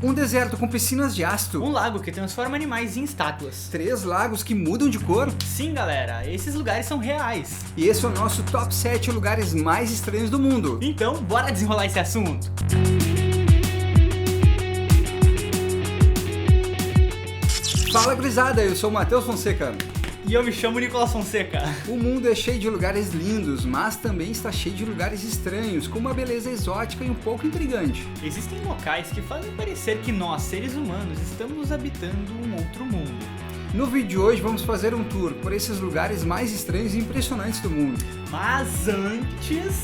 Um deserto com piscinas de ácido. Um lago que transforma animais em estátuas. 3 lagos que mudam de cor. Sim, galera, esses lugares são reais. E esse é o nosso top 7 lugares mais estranhos do mundo. Então, bora desenrolar esse assunto. Fala, gurizada, eu sou o Matheus Fonseca. E eu me chamo Nicolas Fonseca. O mundo é cheio de lugares lindos, mas também está cheio de lugares estranhos, com uma beleza exótica e um pouco intrigante. Existem locais que fazem parecer que nós, seres humanos, estamos habitando um outro mundo. No vídeo de hoje vamos fazer um tour por esses lugares mais estranhos e impressionantes do mundo. Mas antes,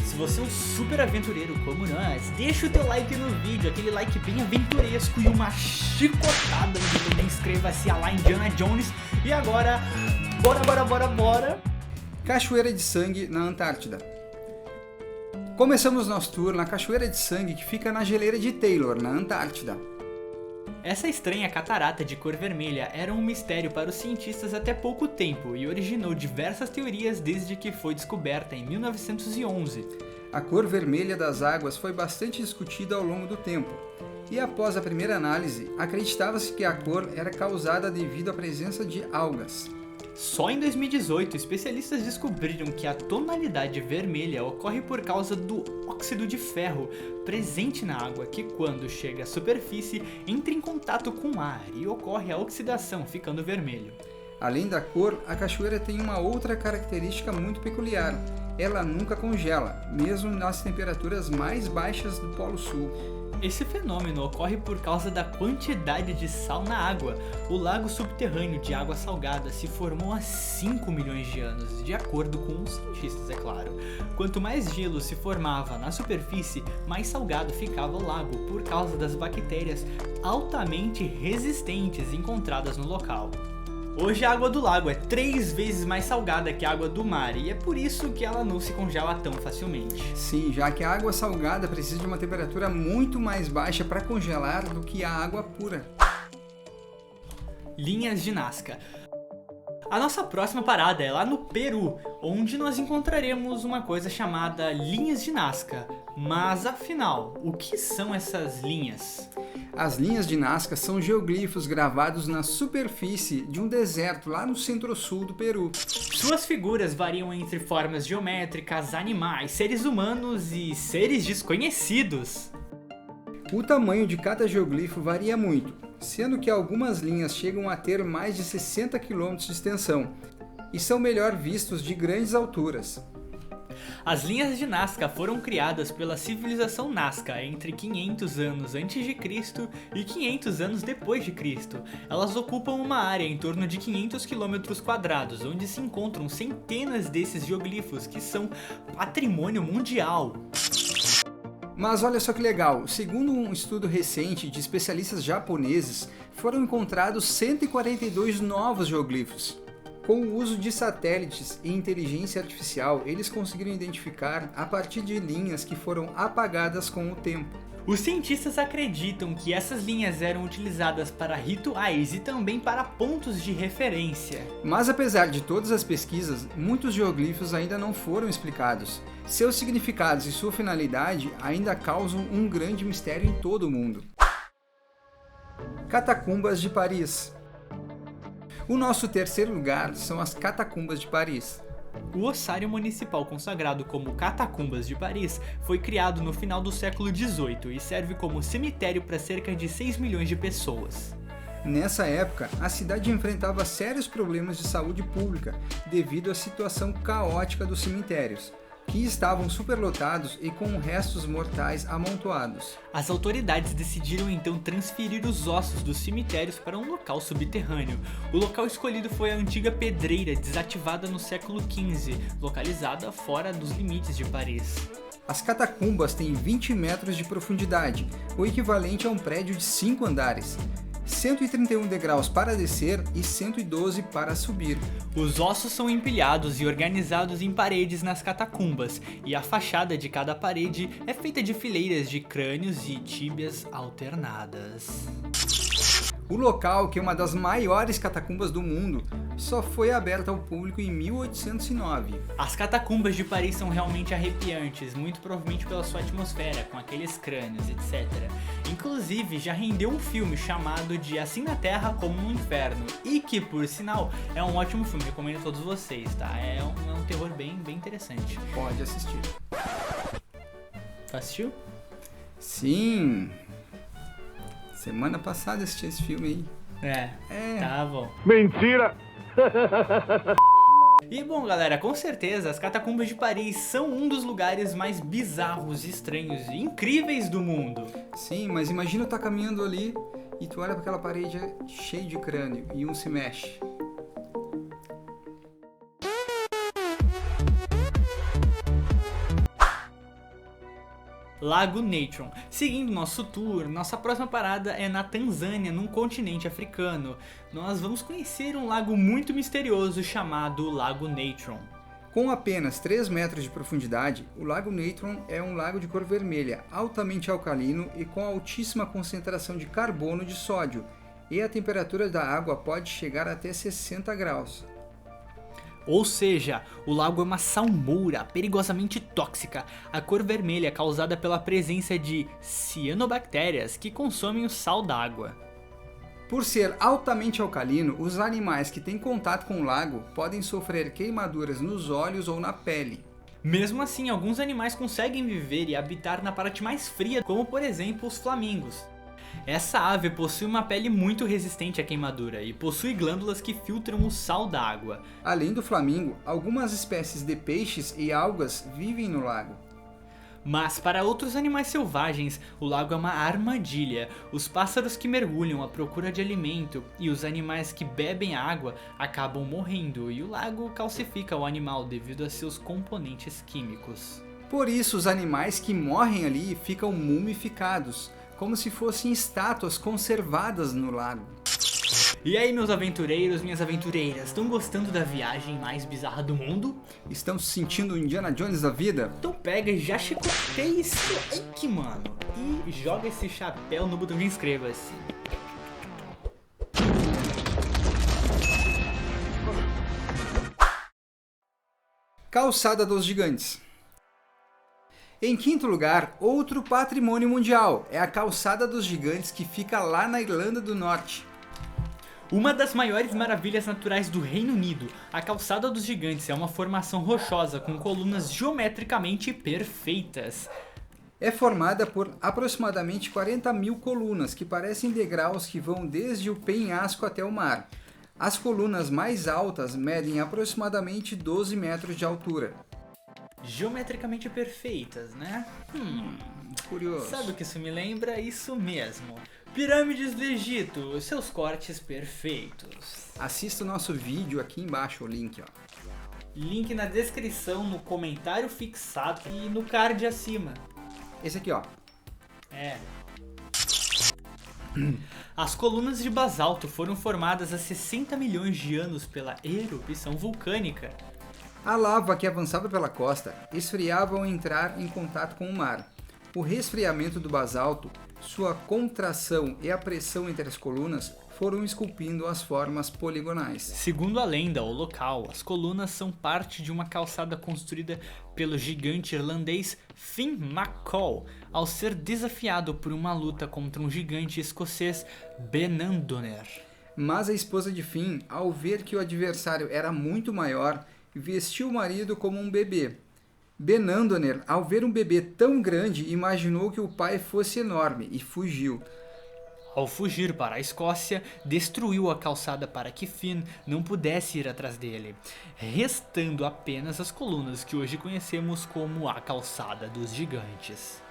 se você é um super aventureiro como nós, deixa o teu like no vídeo, aquele like bem aventuresco e uma chicotada no vídeo. Inscreva-se lá em Indiana Jones. E agora, bora! Cachoeira de Sangue na Antártida. Começamos nosso tour na Cachoeira de Sangue, que fica na geleira de Taylor, na Antártida. Essa estranha catarata de cor vermelha era um mistério para os cientistas até pouco tempo e originou diversas teorias desde que foi descoberta em 1911. A cor vermelha das águas foi bastante discutida ao longo do tempo, e após a primeira análise, acreditava-se que a cor era causada devido à presença de algas. Só em 2018, especialistas descobriram que a tonalidade vermelha ocorre por causa do óxido de ferro presente na água, que quando chega à superfície entra em contato com o ar e ocorre a oxidação, ficando vermelho. Além da cor, a cachoeira tem uma outra característica muito peculiar. Ela nunca congela, mesmo nas temperaturas mais baixas do Polo Sul. Esse fenômeno ocorre por causa da quantidade de sal na água. O lago subterrâneo de água salgada se formou há 5 milhões de anos, de acordo com os cientistas, é claro. Quanto mais gelo se formava na superfície, mais salgado ficava o lago por causa das bactérias altamente resistentes encontradas no local. Hoje a água do lago é 3 vezes mais salgada que a água do mar e é por isso que ela não se congela tão facilmente. Sim, já que a água salgada precisa de uma temperatura muito mais baixa para congelar do que a água pura. Linhas de Nazca. A nossa próxima parada é lá no Peru, onde nós encontraremos uma coisa chamada linhas de Nazca. Mas afinal, o que são essas linhas? As linhas de Nazca são geoglifos gravados na superfície de um deserto lá no centro-sul do Peru. Suas figuras variam entre formas geométricas, animais, seres humanos e seres desconhecidos. O tamanho de cada geoglifo varia muito, sendo que algumas linhas chegam a ter mais de 60 km de extensão e são melhor vistos de grandes alturas. As linhas de Nazca foram criadas pela civilização Nazca entre 500 anos antes de Cristo e 500 anos depois de Cristo. Elas ocupam uma área em torno de 500 km², onde se encontram centenas desses geoglifos que são patrimônio mundial. Mas olha só que legal, segundo um estudo recente de especialistas japoneses, foram encontrados 142 novos geoglifos. Com o uso de satélites e inteligência artificial, eles conseguiram identificar a partir de linhas que foram apagadas com o tempo. Os cientistas acreditam que essas linhas eram utilizadas para rituais e também para pontos de referência. Mas apesar de todas as pesquisas, muitos geoglifos ainda não foram explicados. Seus significados e sua finalidade ainda causam um grande mistério em todo o mundo. Catacumbas de Paris. O nosso terceiro lugar são as Catacumbas de Paris. O ossário municipal consagrado como Catacumbas de Paris foi criado no final do século XVIII e serve como cemitério para cerca de 6 milhões de pessoas. Nessa época, a cidade enfrentava sérios problemas de saúde pública devido à situação caótica dos cemitérios, que estavam superlotados e com restos mortais amontoados. As autoridades decidiram então transferir os ossos dos cemitérios para um local subterrâneo. O local escolhido foi a antiga pedreira desativada no século XV, localizada fora dos limites de Paris. As catacumbas têm 20 metros de profundidade, o equivalente a um prédio de 5 andares. 131 degraus para descer e 112 para subir. Os ossos são empilhados e organizados em paredes nas catacumbas, e a fachada de cada parede é feita de fileiras de crânios e tíbias alternadas. O local, que é uma das maiores catacumbas do mundo, só foi aberta ao público em 1809. As catacumbas de Paris são realmente arrepiantes, muito provavelmente pela sua atmosfera, com aqueles crânios, etc. Inclusive, já rendeu um filme chamado de Assim na Terra como no Inferno, e que, por sinal, é um ótimo filme, recomendo a todos vocês, tá? É um terror bem interessante. Pode assistir. Tu assistiu? Sim! Semana passada assisti esse filme aí. Tá bom. Mentira! E bom, galera, com certeza as catacumbas de Paris são um dos lugares mais bizarros, estranhos e incríveis do mundo. Sim, mas imagina tu tá caminhando ali e tu olha pra aquela parede cheia de crânio e um se mexe. Lago Natron. Seguindo nosso tour, nossa próxima parada é na Tanzânia, num continente africano. Nós vamos conhecer um lago muito misterioso chamado Lago Natron. Com apenas 3 metros de profundidade, o Lago Natron é um lago de cor vermelha, altamente alcalino e com altíssima concentração de carbono de sódio, e a temperatura da água pode chegar até 60 graus. Ou seja, o lago é uma salmoura perigosamente tóxica. A cor vermelha é causada pela presença de cianobactérias que consomem o sal d'água. Por ser altamente alcalino, os animais que têm contato com o lago podem sofrer queimaduras nos olhos ou na pele. Mesmo assim, alguns animais conseguem viver e habitar na parte mais fria, como por exemplo os flamingos. Essa ave possui uma pele muito resistente à queimadura e possui glândulas que filtram o sal da água. Além do flamingo, algumas espécies de peixes e algas vivem no lago. Mas para outros animais selvagens, o lago é uma armadilha. Os pássaros que mergulham à procura de alimento e os animais que bebem a água acabam morrendo, e o lago calcifica o animal devido a seus componentes químicos. Por isso, os animais que morrem ali ficam mumificados, como se fossem estátuas conservadas no lago. E aí, meus aventureiros, minhas aventureiras, estão gostando da viagem mais bizarra do mundo? Estão se sentindo o Indiana Jones da vida? Então pega e já chicoteia esse like, mano, e joga esse chapéu no botão de inscreva-se. Calçada dos Gigantes. Em quinto lugar, outro patrimônio mundial, é a Calçada dos Gigantes, que fica lá na Irlanda do Norte. Uma das maiores maravilhas naturais do Reino Unido, a Calçada dos Gigantes é uma formação rochosa com colunas geometricamente perfeitas. É formada por aproximadamente 40 mil colunas, que parecem degraus que vão desde o penhasco até o mar. As colunas mais altas medem aproximadamente 12 metros de altura. Geometricamente perfeitas, né? Curioso. Sabe o que isso me lembra? Isso mesmo. Pirâmides do Egito, seus cortes perfeitos. Assista o nosso vídeo aqui embaixo, o link, ó. Link na descrição, no comentário fixado e no card acima. Esse aqui, ó. As colunas de basalto foram formadas há 60 milhões de anos pela erupção vulcânica. A lava que avançava pela costa esfriava ao entrar em contato com o mar. O resfriamento do basalto, sua contração e a pressão entre as colunas foram esculpindo as formas poligonais. Segundo a lenda, o local, as colunas são parte de uma calçada construída pelo gigante irlandês Finn McCall, ao ser desafiado por uma luta contra um gigante escocês, Benandonner. Mas a esposa de Finn, ao ver que o adversário era muito maior, vestiu o marido como um bebê. Benandonner, ao ver um bebê tão grande, imaginou que o pai fosse enorme e fugiu. Ao fugir para a Escócia, destruiu a calçada para que Finn não pudesse ir atrás dele, restando apenas as colunas que hoje conhecemos como a Calçada dos Gigantes.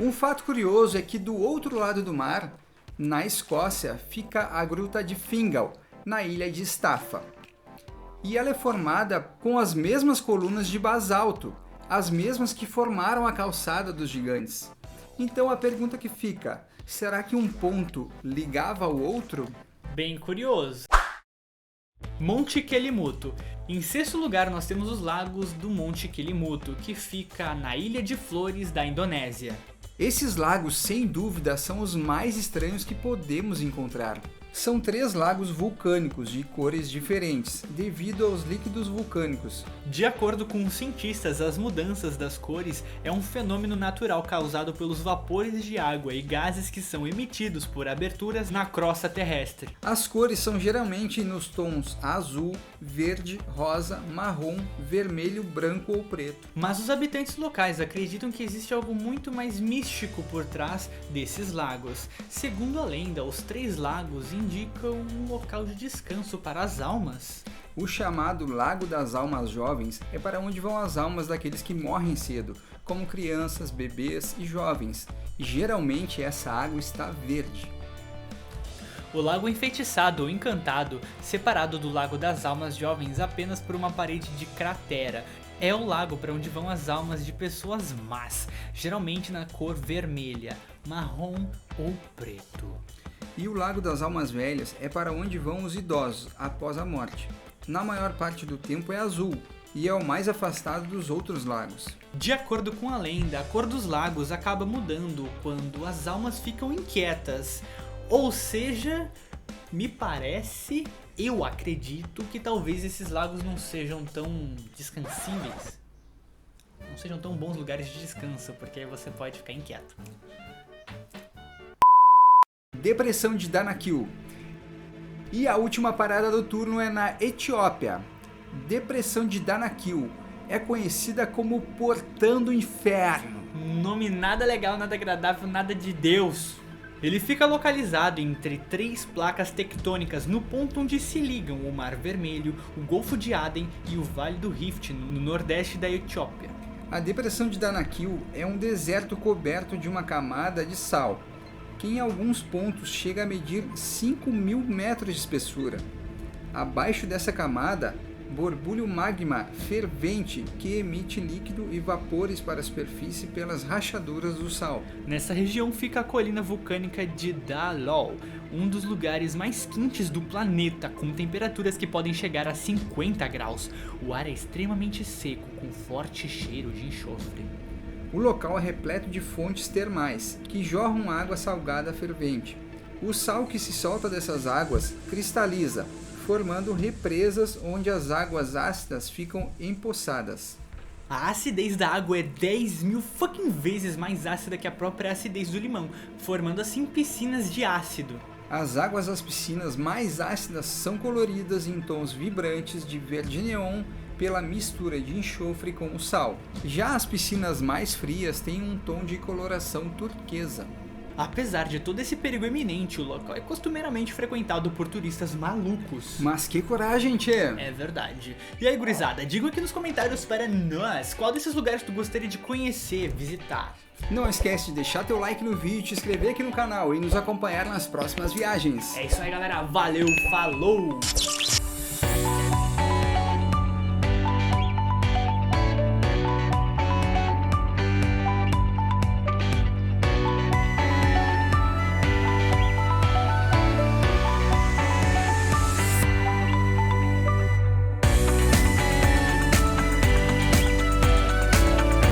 Um fato curioso é que do outro lado do mar, na Escócia, fica a Gruta de Fingal, na ilha de Staffa. E ela é formada com as mesmas colunas de basalto, as mesmas que formaram a Calçada dos Gigantes. Então a pergunta que fica, será que um ponto ligava ao outro? Bem curioso. Monte Kelimutu. Em sexto lugar nós temos os lagos do Monte Kelimutu, que fica na Ilha de Flores da Indonésia. Esses lagos, sem dúvida, são os mais estranhos que podemos encontrar. São 3 lagos vulcânicos de cores diferentes, devido aos líquidos vulcânicos. De acordo com os cientistas, as mudanças das cores é um fenômeno natural causado pelos vapores de água e gases que são emitidos por aberturas na crosta terrestre. As cores são geralmente nos tons azul, verde, rosa, marrom, vermelho, branco ou preto. Mas os habitantes locais acreditam que existe algo muito mais místico por trás desses lagos. Segundo a lenda, os 3 lagos indicam um local de descanso para as almas. O chamado Lago das Almas Jovens é para onde vão as almas daqueles que morrem cedo, como crianças, bebês e jovens, e geralmente essa água está verde. O lago enfeitiçado ou encantado, separado do Lago das Almas Jovens apenas por uma parede de cratera, é o lago para onde vão as almas de pessoas más, geralmente na cor vermelha, marrom ou preto. E o Lago das Almas Velhas é para onde vão os idosos após a morte. Na maior parte do tempo é azul, e é o mais afastado dos outros lagos. De acordo com a lenda, a cor dos lagos acaba mudando quando as almas ficam inquietas. Ou seja, me parece, eu acredito que talvez esses lagos não sejam tão descansíveis. Não sejam tão bons lugares de descanso, porque aí você pode ficar inquieto. Depressão de Danakil. E a última parada do turno é na Etiópia. Depressão de Danakil é conhecida como Portão do Inferno. Nome nada legal, nada agradável, nada de Deus. Ele fica localizado entre 3 placas tectônicas no ponto onde se ligam o Mar Vermelho, o Golfo de Aden e o Vale do Rift no nordeste da Etiópia. A Depressão de Danakil é um deserto coberto de uma camada de sal, que em alguns pontos chega a medir 5.000 metros de espessura. Abaixo dessa camada, borbulha o magma fervente que emite líquido e vapores para a superfície pelas rachaduras do sal. Nessa região fica a colina vulcânica de Dallol, um dos lugares mais quentes do planeta, com temperaturas que podem chegar a 50 graus. O ar é extremamente seco, com forte cheiro de enxofre. O local é repleto de fontes termais, que jorram água salgada fervente. O sal que se solta dessas águas cristaliza, formando represas onde as águas ácidas ficam empoçadas. A acidez da água é 10.000 fucking vezes mais ácida que a própria acidez do limão, formando assim piscinas de ácido. As águas das piscinas mais ácidas são coloridas em tons vibrantes de verde neon pela mistura de enxofre com o sal. Já as piscinas mais frias têm um tom de coloração turquesa. Apesar de todo esse perigo iminente, o local é costumeiramente frequentado por turistas malucos. Mas que coragem, tchê! É verdade. E aí, gurizada, digam aqui nos comentários para nós qual desses lugares tu gostaria de conhecer, visitar. Não esquece de deixar teu like no vídeo, te inscrever aqui no canal e nos acompanhar nas próximas viagens. É isso aí, galera. Valeu, falou!